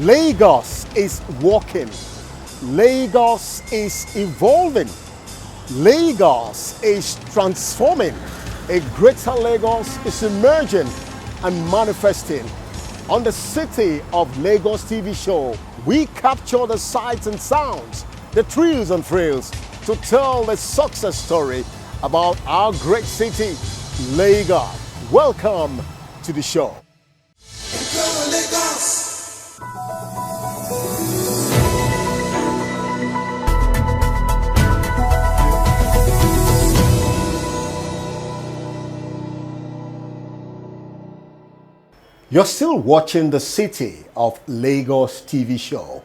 Lagos is walking. Lagos is evolving. Lagos is transforming. A greater Lagos is emerging and manifesting. On the City of Lagos TV show, we capture the sights and sounds, the thrills and thrills, to tell the success story about our great city, Lagos. Welcome to the show. You're still watching the City of Lagos TV show.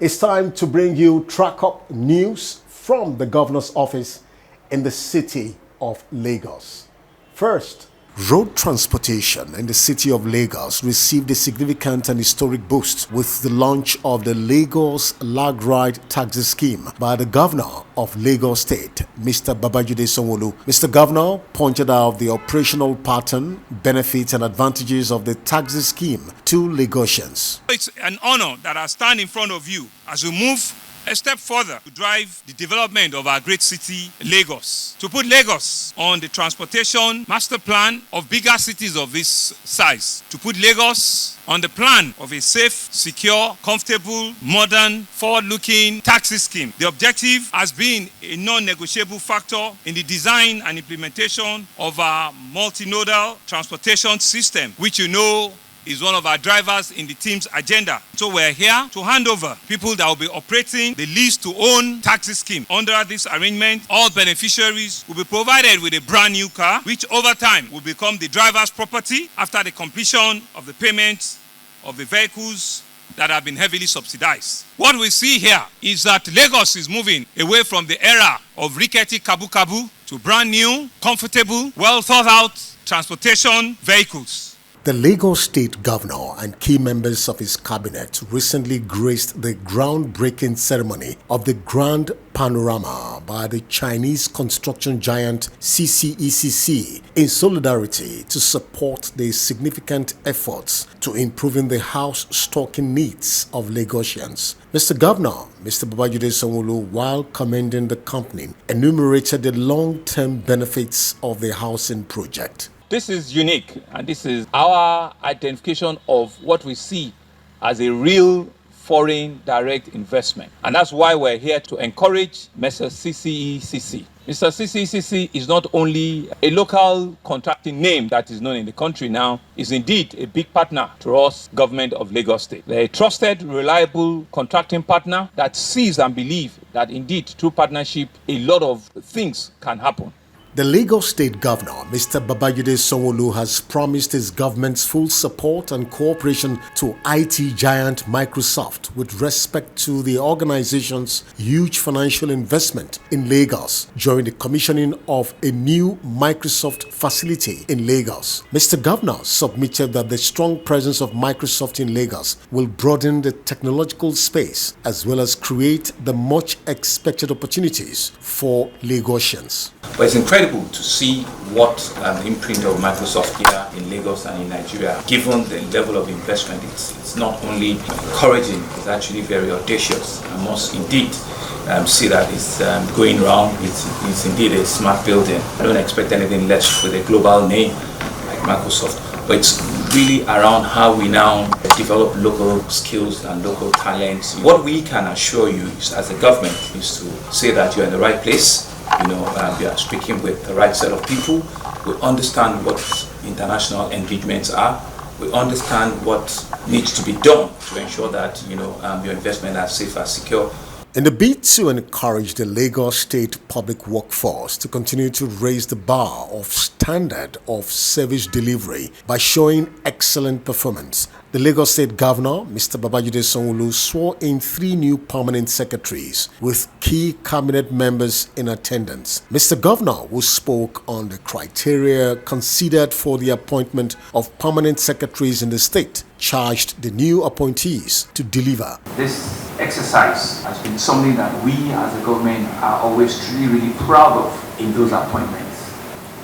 It's time to bring you track-up news from the governor's office in the City of Lagos. First, road transportation in the City of Lagos received a significant and historic boost with the launch of the Lagos Lag Ride Taxi Scheme by the Governor of Lagos State, Mr. Babajide Sanwo-Olu. Mr. Governor pointed out the operational pattern, benefits and advantages of the taxi scheme to Lagosians. It's an honor that I stand in front of you as we move a step further to drive the development of our great city, Lagos. To put Lagos on the transportation master plan of bigger cities of this size. To put Lagos on the plan of a safe, secure, comfortable, modern, forward-looking taxi scheme. The objective has been a non-negotiable factor in the design and implementation of our multimodal transportation system, which you know is one of our drivers in the team's agenda. So we're here to hand over people that will be operating the lease-to-own taxi scheme. Under this arrangement, all beneficiaries will be provided with a brand new car, which over time will become the driver's property after the completion of the payment of the vehicles that have been heavily subsidized. What we see here is that Lagos is moving away from the era of rickety kabu-kabu to brand new, comfortable, well-thought-out transportation vehicles. The Lagos State Governor and key members of his cabinet recently graced the groundbreaking ceremony of the Grand Panorama by the Chinese construction giant CCECC in solidarity to support the significant efforts to improving the house stocking needs of Lagosians. Mr. Governor, Mr. Babajide Sanwo-Olu, while commending the company, enumerated the long-term benefits of the housing project. This is unique, and this is our identification of what we see as a real foreign direct investment. And that's why we're here to encourage Mr. CCECC. Mr. CCECC is not only a local contracting name that is known in the country now, is indeed a big partner to us, government of Lagos State. They're a trusted, reliable contracting partner that sees and believes that indeed through partnership, a lot of things can happen. The Lagos State Governor, Mr. Babajide Sanwo-Olu, has promised his government's full support and cooperation to IT giant Microsoft with respect to the organization's huge financial investment in Lagos during the commissioning of a new Microsoft facility in Lagos. Mr. Governor submitted that the strong presence of Microsoft in Lagos will broaden the technological space as well as create the much expected opportunities for Lagosians. But it's incredible to see what the imprint of Microsoft here in Lagos and in Nigeria, given the level of investment. It's not only encouraging, it's actually very audacious. I must indeed see that it's going round. It's indeed a smart building. I don't expect anything less with a global name like Microsoft, but it's really around how we now develop local skills and local talents. What we can assure you is, as a government, is to say that you're in the right place. We are speaking with the right set of people. We understand what international engagements are. We understand what needs to be done to ensure that your investment are safe and secure. In the bid to encourage the Lagos State public workforce to continue to raise the bar of standard of service delivery by showing excellent performance, the Lagos State Governor, Mr. Babajide Sanwo-Olu, swore in 3 new permanent secretaries with key cabinet members in attendance. Mr. Governor, who spoke on the criteria considered for the appointment of permanent secretaries in the state, charged the new appointees to deliver. This exercise has been something that we as a government are always really proud of in those appointments.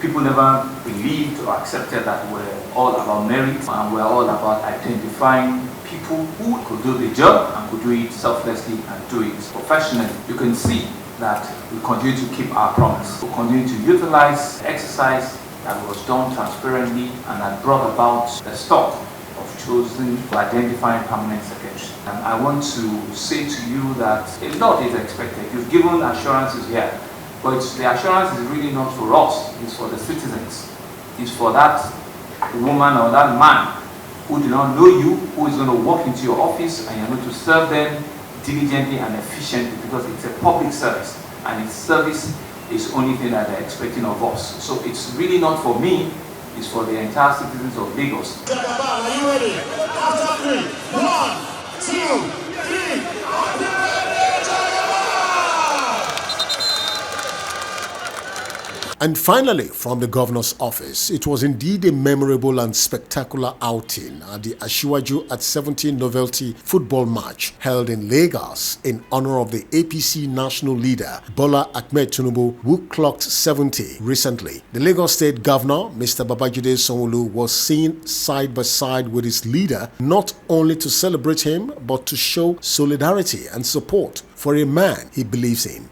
People never believed or accepted that we're all about merit and we're all about identifying people people who could do the job and could do it selflessly and do it professionally. You can see that we continue to keep our promise. We continue to utilize exercise that was done transparently and that brought about the stop of choosing to identify permanent secretary. And I want to say to you that a lot is expected. You've given assurances here, but the assurance is really not for us, it's for the citizens. It's for that woman or that man who do not know you, who is going to walk into your office and you're going to serve them diligently and efficiently, because it's a public service and its service is the only thing that they're expecting of us. So it's really not for me, it's for the entire citizens of Lagos. Are you ready? After 3, 1, 2, 3. And finally, from the governor's office, it was indeed a memorable and spectacular outing at the Asiwaju at 17 novelty football match held in Lagos in honor of the APC national leader, Bola Ahmed Tinubu, who clocked 70 recently. The Lagos State Governor, Mr. Babajide Sanwo-Olu, was seen side by side with his leader, not only to celebrate him, but to show solidarity and support for a man he believes in.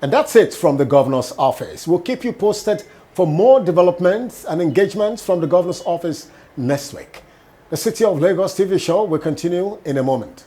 And that's it from the governor's office. We'll keep you posted for more developments and engagements from the governor's office next week. The City of Lagos TV show will continue in a moment.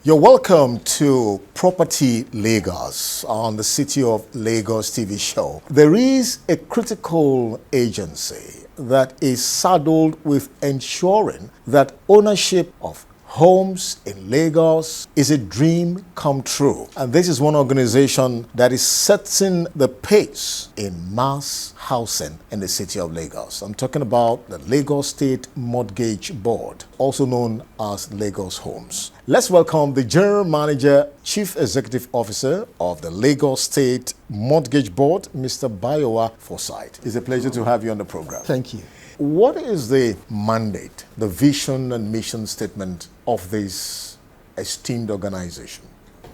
You're welcome to Property Lagos on the City of Lagos TV show. There is a critical agency that is saddled with ensuring that ownership of homes in Lagos is a dream come true. And this is one organization that is setting the pace in mass housing in the City of Lagos. I'm talking about the Lagos State Mortgage Board, also known as Lagos Homes. Let's welcome the General Manager, Chief Executive Officer of the Lagos State Mortgage Board, Mr. Bayowa Forsyth. It's a pleasure to have you on the program. Thank you. What is the mandate, the vision and mission statement of this esteemed organization?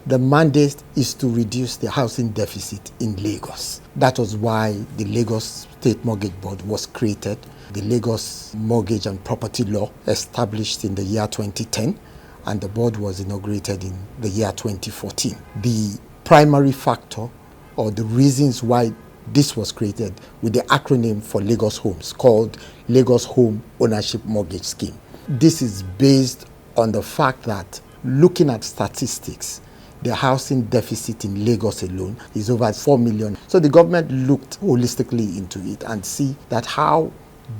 The mandate is to reduce the housing deficit in Lagos. That was why the Lagos State Mortgage Board was created. The Lagos Mortgage and Property Law established in the year 2010, and the board was inaugurated in the year 2014. The primary factor or the reasons why this was created with the acronym for Lagos Homes called Lagos Home Ownership Mortgage Scheme. This is based on the fact that, looking at statistics, the housing deficit in Lagos alone is over 4 million. So the government looked holistically into it and see that how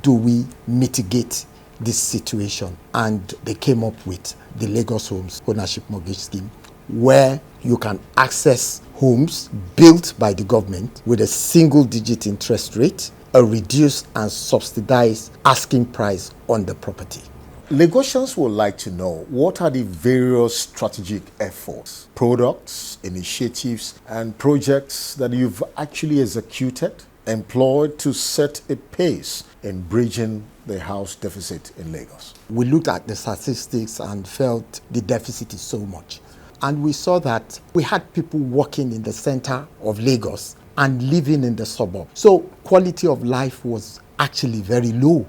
do we mitigate this situation, and they came up with the Lagos Homes Ownership Mortgage Scheme, where you can access homes built by the government with a single-digit interest rate, a reduced and subsidized asking price on the property. Lagosians would like to know, what are the various strategic efforts, products, initiatives, and projects that you've actually executed, employed to set a pace in bridging the house deficit in Lagos? We looked at the statistics and felt the deficit is so much. And we saw that we had people working in the center of Lagos and living in the suburb. So quality of life was actually very low.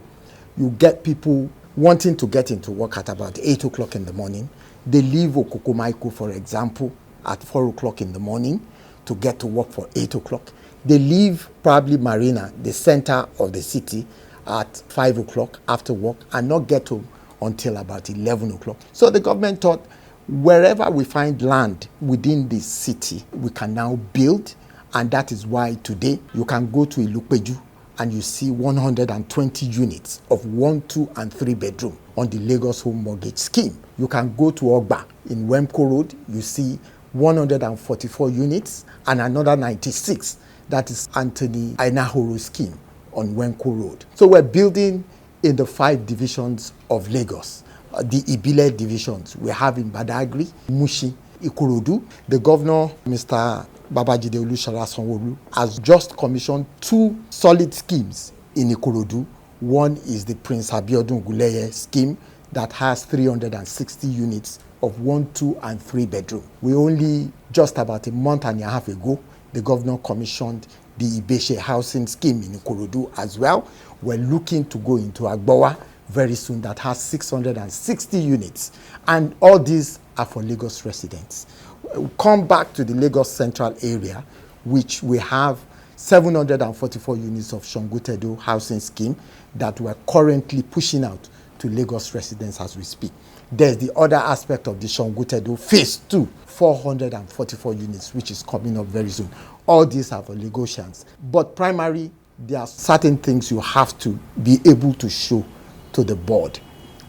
You get people wanting to get into work at about 8 o'clock in the morning. They leave Okokomaiko, for example, at 4 o'clock in the morning to get to work for 8 o'clock. They leave probably Marina, the center of the city, at 5 o'clock after work and not get home until about 11 o'clock. So the government thought, wherever we find land within the city, we can now build, and that is why today you can go to Ilupeju and you see 120 units of 1, 2, and 3 bedroom on the Lagos Home Mortgage Scheme. You can go to Ogba in Wemko Road, you see 144 units and another 96. That is Anthony Ainahoro Scheme on Wemko Road. So we're building in the 5 divisions of Lagos. The Ibile divisions we have in Badagry, Mushi, Ikorodu. The governor, Mr. Babajide Sanwo-Olu, has just commissioned 2 solid schemes in Ikorodu. One is the Prince Abiodun Guleye scheme. that has 360 units of 1, 2, and 3 bedroom. We only, just about a month and a half ago, the governor commissioned the Ibeshe housing scheme in Ikorodu as well. We're looking to go into Agbowa very soon that has 660 units. And all these are for Lagos residents. We'll come back to the Lagos Central area, which we have 744 units of Sanwo-Olu housing scheme that we're currently pushing out to Lagos residents as we speak. There's the other aspect of the Sanwo-Olu phase 2, 444 units, which is coming up very soon. All these are for Lagosians. But primarily, there are certain things you have to be able to show to the board.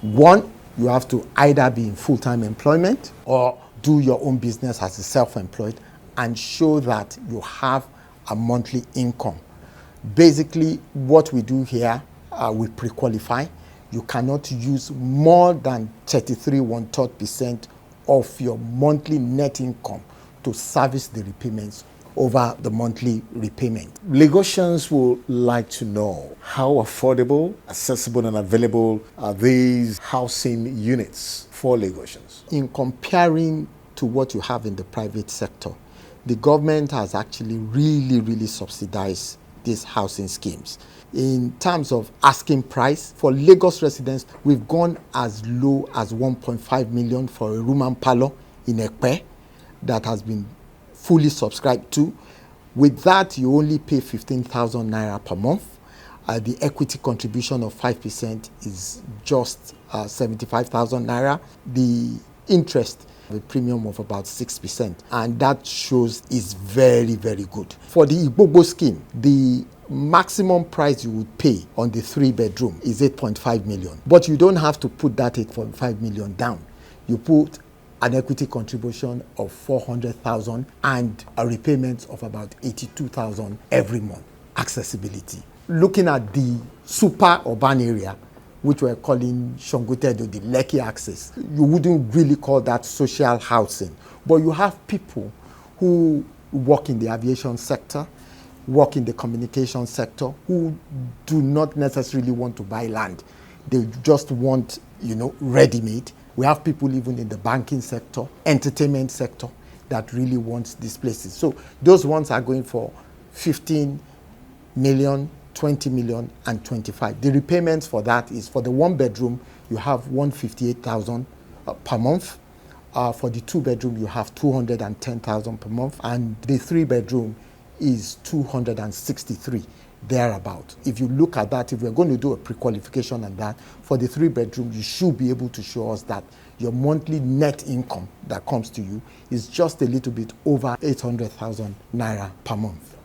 One, you have to either be in full-time employment or do your own business as a self-employed and show that you have a monthly income. Basically, what we do here, we pre-qualify. You cannot use more than 33 1/3% of your monthly net income to service the repayments over the monthly repayment. Lagosians would like to know how affordable, accessible, and available are these housing units for Lagosians? In comparing to what you have in the private sector, the government has actually really subsidized these housing schemes. In terms of asking price, for Lagos residents, we've gone as low as 1.5 million for a room and parlor in Ekpe that has been fully subscribed to. With that, you only pay 15,000 naira per month. The equity contribution of 5% is just 75,000 naira. The interest, a premium of about 6%, and that shows is very good. For the Igbobo scheme, the maximum price you would pay on the 3 bedroom is 8.5 million, but you don't have to put that 8.5 million down. You put an equity contribution of 400,000 and a repayment of about 82,000 every month. Accessibility. Looking at the super urban area, which we're calling Sanwo-Olu, the Lekki axis, you wouldn't really call that social housing, but you have people who work in the aviation sector, work in the communication sector, who do not necessarily want to buy land. They just want, ready-made. We have people even in the banking sector, entertainment sector, that really want these places. So those ones are going for 15 million, 20 million, and 25. The repayments for that is for the 1 bedroom, you have 158,000 per month. For the 2 bedroom, you have 210,000 per month. And the 3 bedroom is 263, thereabout. If you look at that, if we're going to do a pre-qualification on that, for the 3 bedroom, you should be able to show us that your monthly net income that comes to you is just a little bit over 800,000 naira per month.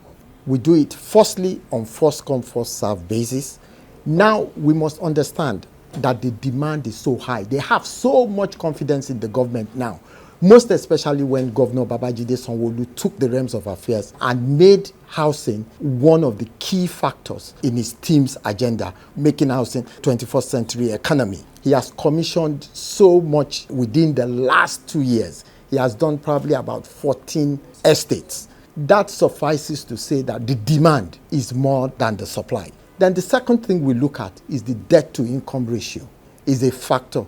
We do it firstly on first come, first serve basis. Now we must understand that the demand is so high. They have so much confidence in the government now, most especially when Governor Babajide Sanwo-Olu took the reins of affairs and made housing one of the key factors in his team's agenda, making housing 21st century economy. He has commissioned so much within the last 2 years. He has done probably about 14 estates. That suffices to say that the demand is more than the supply. Then the second thing we look at is the debt to income ratio, is a factor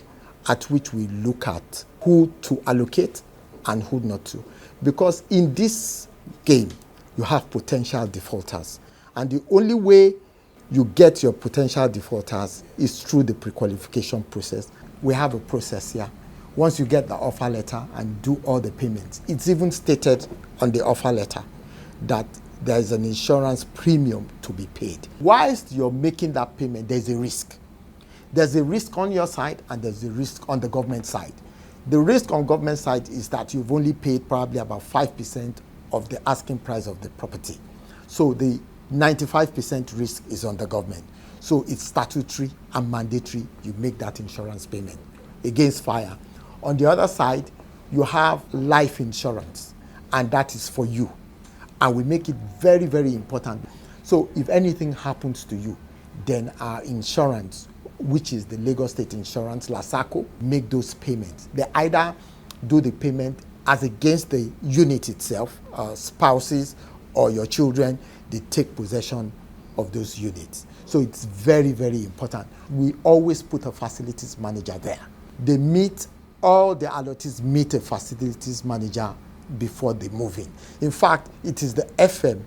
at which we look at who to allocate and who not to. Because in this game, you have potential defaulters. And the only way you get your potential defaulters is through the pre-qualification process. We have a process here. Once you get the offer letter and do all the payments, it's even stated on the offer letter that there is an insurance premium to be paid. Whilst you're making that payment, there's a risk. There's a risk on your side and there's a risk on the government side. The risk on government side is that you've only paid probably about 5% of the asking price of the property. So the 95% risk is on the government. So it's statutory and mandatory you make that insurance payment against fire. On the other side, you have life insurance, and that is for you. And we make it very important. So if anything happens to you, then our insurance, which is the Lagos State Insurance, LASACO, make those payments. They either do the payment as against the unit itself, spouses or your children, they take possession of those units. So it's very, very important. We always put a facilities manager there. They meet, all the allottees meet a facilities manager before they move in. In fact, it is the FM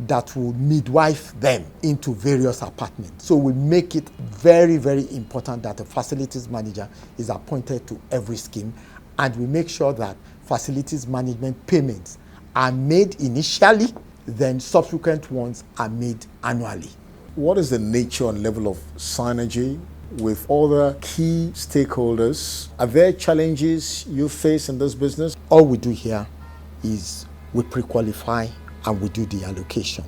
that will midwife them into various apartments. So we make it very, very important that a facilities manager is appointed to every scheme, and we make sure that facilities management payments are made initially, then subsequent ones are made annually. What is the nature and level of synergy with other key stakeholders? Are there challenges you face in this business? All we do here is we pre-qualify and we do the allocation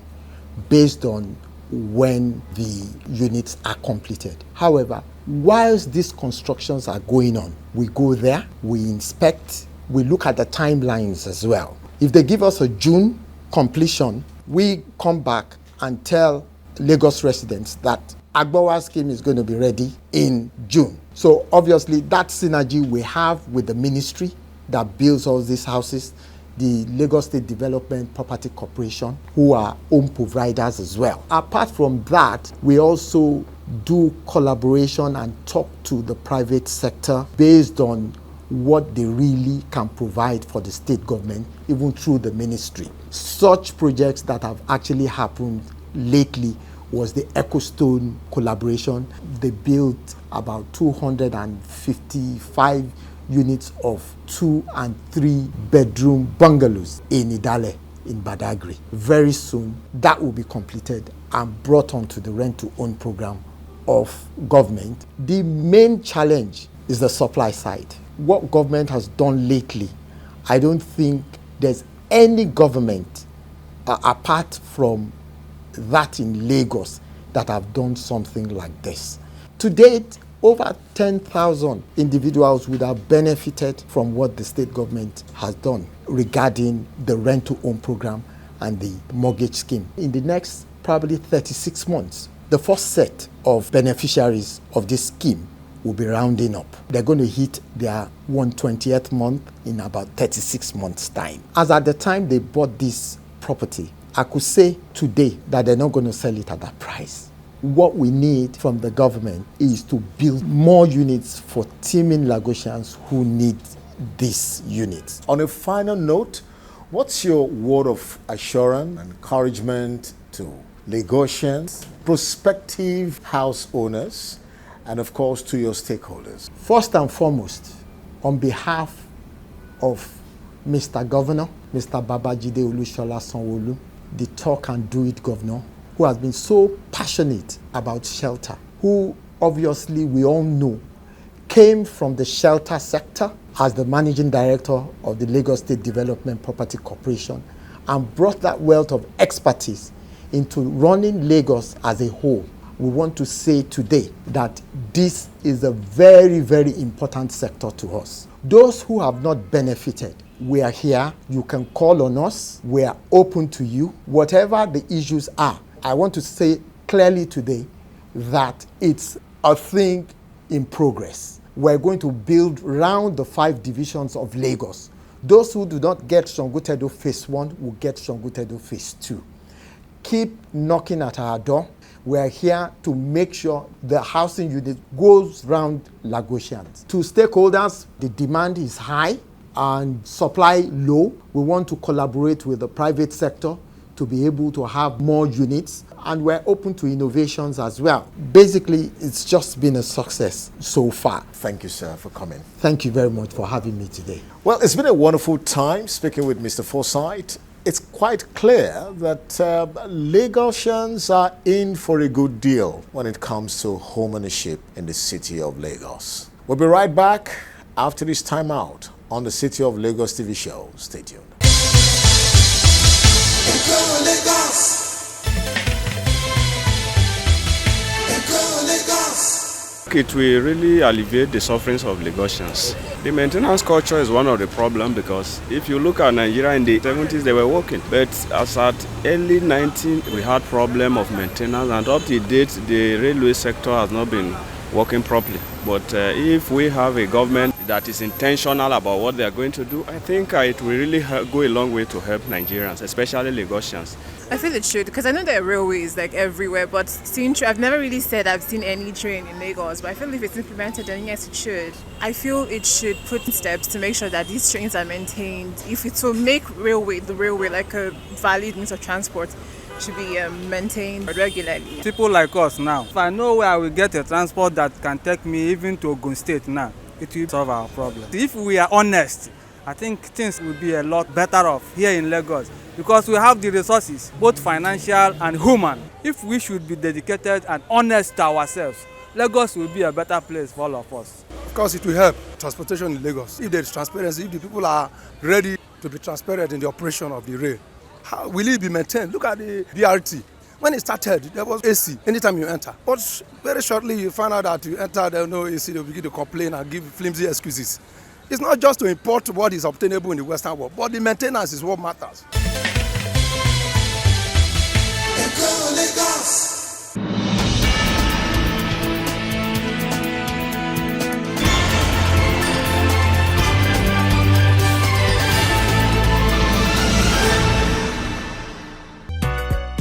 based on when the units are completed. However, whilst these constructions are going on, we go there, we inspect, we look at the timelines as well. If they give us a June completion, we come back and tell Lagos residents that Agbawa scheme is going to be ready in June. So obviously that synergy we have with the ministry that builds all these houses, the Lagos State Development Property Corporation, who are home providers as well. Apart from that, we also do collaboration and talk to the private sector based on what they really can provide for the state government, even through the ministry. Such projects that have actually happened lately was the Ecostone Collaboration. They built about 255 units of 2 and 3 bedroom bungalows in Idale, in Badagry. Very soon, that will be completed and brought onto the rent-to-own program of government. The main challenge is the supply side. What government has done lately, I don't think there's any government apart from that in Lagos that have done something like this. To date, over 10,000 individuals would have benefited from what the state government has done regarding the rent-to-own program and the mortgage scheme. In the next probably 36 months, the first set of beneficiaries of this scheme will be rounding up. They're going to hit their 120th month in about 36 months' time. As at the time they bought this property, I could say today that they're not going to sell it at that price. What we need from the government is to build more units for teeming Lagosians who need these units. On a final note, what's your word of assurance and encouragement to Lagosians, prospective house owners, and of course to your stakeholders? First and foremost, on behalf of Mr. Governor, Mr. Babajide Olusola Sanwo-Olu, the talk and do it governor, who has been so passionate about shelter, who obviously we all know came from the shelter sector as the managing director of the Lagos State Development Property Corporation, and brought that wealth of expertise into running Lagos as a whole. We want to say today that this is a very, very important sector to us. Those who have not benefited, we are here. You can call on us. We are open to you. Whatever the issues are, I want to say clearly today that it's a thing in progress. We're going to build around the 5 divisions of Lagos. Those who do not get Sango-Tedo Phase 1 will get Sango-Tedo Phase 2. Keep knocking at our door. We're here to make sure the housing unit goes round Lagosians. To stakeholders, the demand is high and supply low. We want to collaborate with the private sector to be able to have more units, and we're open to innovations as well. Basically, it's just been a success so far. Thank you, sir, for coming. Thank you very much for having me today. Well, it's been a wonderful time speaking with Mr. Forsyth. It's quite clear that Lagosians are in for a good deal when it comes to home ownership in the city of Lagos. We'll be right back after this time out on the City of Lagos TV show. Stay tuned. It will really alleviate the sufferings of Lagosians. The maintenance culture is one of the problems, because if you look at Nigeria in the 70s, they were working. But as at early 19, we had problem of maintenance, and up to date, the railway sector has not been working properly. But if we have a government that is intentional about what they are going to do, I think it will really go a long way to help Nigerians, especially Lagosians. I feel it should, because I know there are railways like everywhere, but I've never really said I've seen any train in Lagos, but I feel if it's implemented, then yes, it should. I feel it should put steps to make sure that these trains are maintained. If it will make the railway like a valid means of transport, should be maintained regularly. People like us now, if I know where I will get a transport that can take me even to Ogun State now, it will solve our problem. If we are honest, I think things will be a lot better off here in Lagos because we have the resources, both financial and human. If we should be dedicated and honest to ourselves, Lagos will be a better place for all of us. Of course, it will help transportation in Lagos. If there is transparency, if the people are ready to be transparent in the operation of the rail, how will it be maintained? Look at the BRT. When it started, there was AC anytime you enter. But very shortly, you find out that you enter, there is no AC, they begin to complain and give flimsy excuses. It's not just to import what is obtainable in the Western world, but the maintenance is what matters.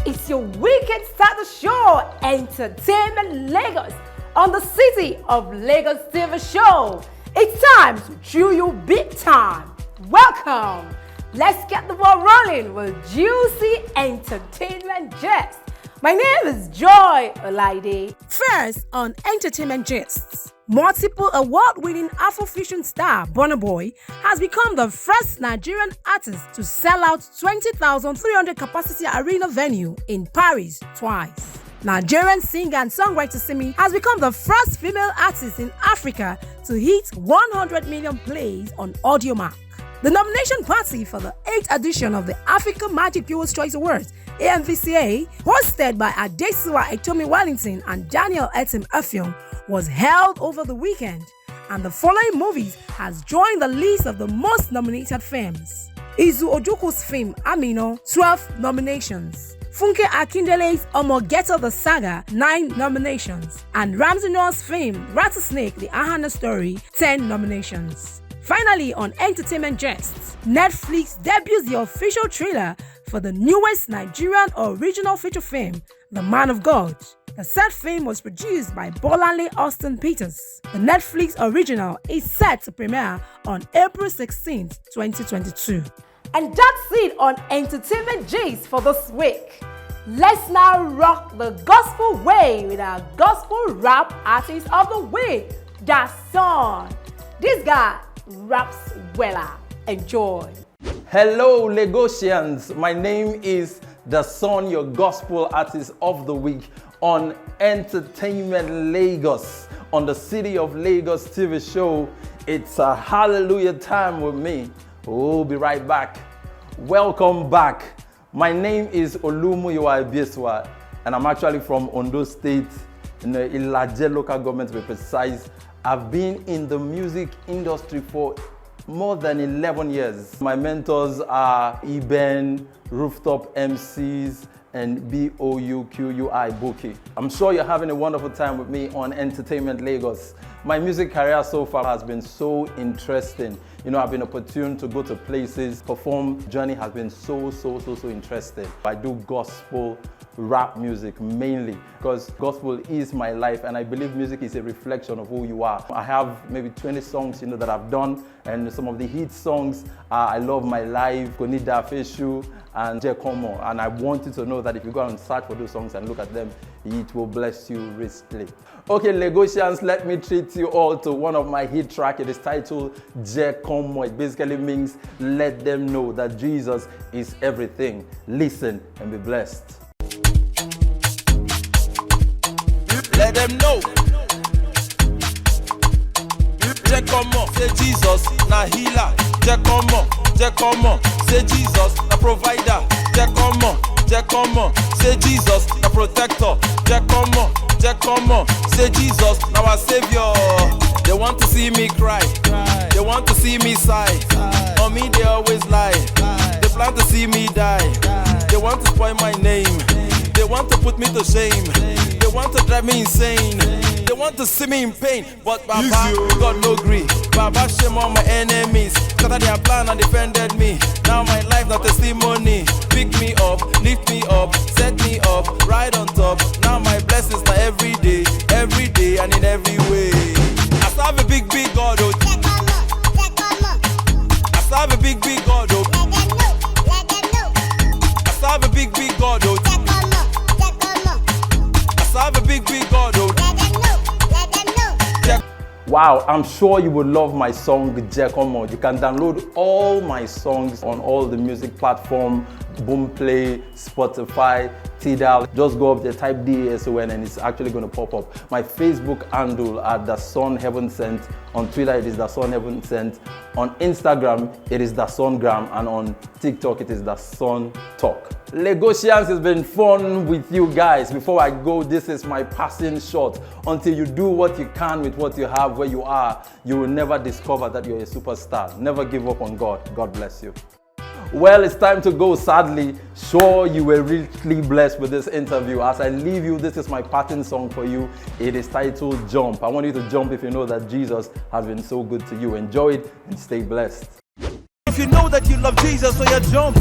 It's your weekend starter show, Entertainment Lagos, on the City of Lagos TV show. It's time to chew you big time. Welcome. Let's get the ball rolling with juicy entertainment gist. My name is Joy Olaide. First on Entertainment Gists. Multiple award-winning Afrofusion star Burna Boy has become the first Nigerian artist to sell out 20,300 capacity arena venue in Paris twice. Nigerian singer and songwriter Simi has become the first female artist in Africa to hit 100 million plays on Audiomack. The nomination party for the 8th edition of the Africa Magic Viewers' Choice Awards, AMVCA, hosted by Adesiwa Etomi Wellington and Daniel Etim Effiong, was held over the weekend, and the following movies has joined the list of the most nominated films. Izu Ojuku's film Amino, 12 nominations. Funke Akindele's Omogeto the Saga, 9 nominations. And Ramsey Nouah's film Rattlesnake the Ahana Story, 10 nominations. Finally, on Entertainment Gists, Netflix debuts the official trailer for the newest Nigerian original feature film, The Man of God. The said film was produced by Bolanle Austin Peters. The Netflix original is set to premiere on April 16, 2022. And that's it on Entertainment G's for this week. Let's now rock the gospel way with our gospel rap artist of the week, Dason. This guy raps wella. Enjoy. Hello Lagosians, my name is Dason, your gospel artist of the week on Entertainment Lagos, on the City of Lagos TV show. It's a hallelujah time with me. We'll be right back. Welcome back. My name is Olumuyiwa Ibieswa, and I'm actually from Ondo State, in the Ilaje local government to be precise. I've been in the music industry for more than 11 years. My mentors are Eben, Rooftop MCs, and BOUQUI Buki. I'm sure you're having a wonderful time with me on Entertainment Lagos. My music career so far has been so interesting. You know, I've been opportune to go to places, perform. Journey has been so interesting. I do gospel rap music mainly because gospel is my life, and I believe music is a reflection of who you are. I have maybe 20 songs, you know, that I've done, and some of the hit songs are I Love My Life, Konida Feshu, and Jekomo. And I want you to know that if you go and search for those songs and look at them, it will bless you richly. Okay, Lagosians, let me treat you all to one of my hit tracks. It is titled Jekomo. It basically means let them know that Jesus is everything. Listen and be blessed. Let them know. Jekomo, say Jesus, na healer. Jekomo, say Jesus, na provider. Jekomo, say Jesus, na protector. Jekomo, say Jesus, na our savior. They want to see me cry. They want to see me sigh. On me they always lie. They plan to see me die. They want to spoil my name. They They want to put me to shame. They want to drive me insane. They want to see me in pain. But Baba, God no gree. Baba, shame on my enemies. Scattered their plan and defended me. Now my life not testimony. Pick me up, lift me up, set me up, right on top. Now my blessings are every day and in every way. I serve a big God, oh. I serve a big God, oh. I serve a big God, oh. I serve a big God, oh. Wow, I'm sure you would love my song Jekomo. You can download all my songs on all the music platforms, Boomplay, Spotify, Tidal. Just go up there, type DASON, and it's actually going to pop up. My Facebook handle at The Son Heaven Sent. On Twitter, it is The Son Heaven Sent. On Instagram, it is The Songram. And on TikTok, it is The Son Talk. Lagosians, it's been fun with you guys. Before I go, this is my passing shot. Until you do what you can with what you have where you are, you will never discover that you're a superstar. Never give up on God. God bless you. Well, it's time to go, sadly. Sure, you were richly blessed with this interview. As I leave you, this is my parting song for you. It is titled Jump. I want you to jump if you know that Jesus has been so good to you. Enjoy it and stay blessed. If you know that you love Jesus, so you jump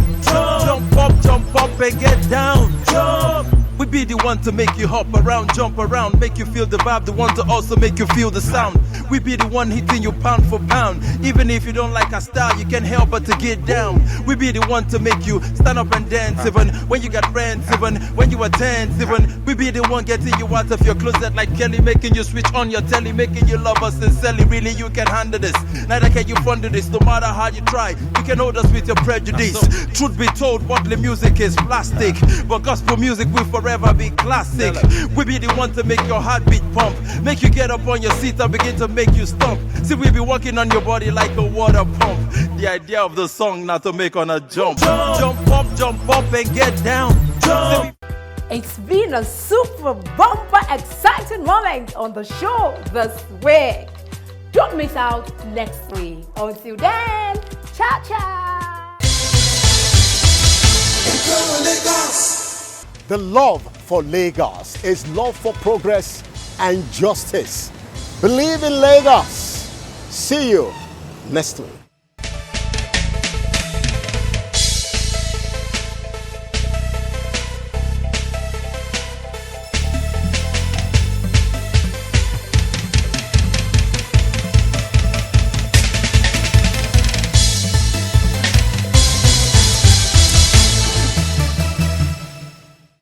jump up and get down. Jump. We be the one to make you hop around, jump around, make you feel the vibe, the one to also make you feel the sound. We be the one hitting you pound for pound. Even if you don't like our style, you can't help but to get down. We be the one to make you stand up and dance, even when you got friends, even when you were tense, even. We be the one getting you out of your closet like Kelly, making you switch on your telly, making you love us sincerely. Really, you can handle this. Neither can you fund this, no matter how you try. You can hold us with your prejudice. Truth be told, worldly music is plastic, but gospel music will forever be classic. We be the one to make your heartbeat pump, make you get up on your seat and begin to make you stomp. See, we be working on your body like a water pump. The idea of the song not to make on a jump. Jump up and get down. Jump. It's been a super bumper exciting moment on the show this week. Don't miss out next week. Until then, ciao ciao. The love for Lagos is love for progress and justice. Believe in Lagos. See you next week.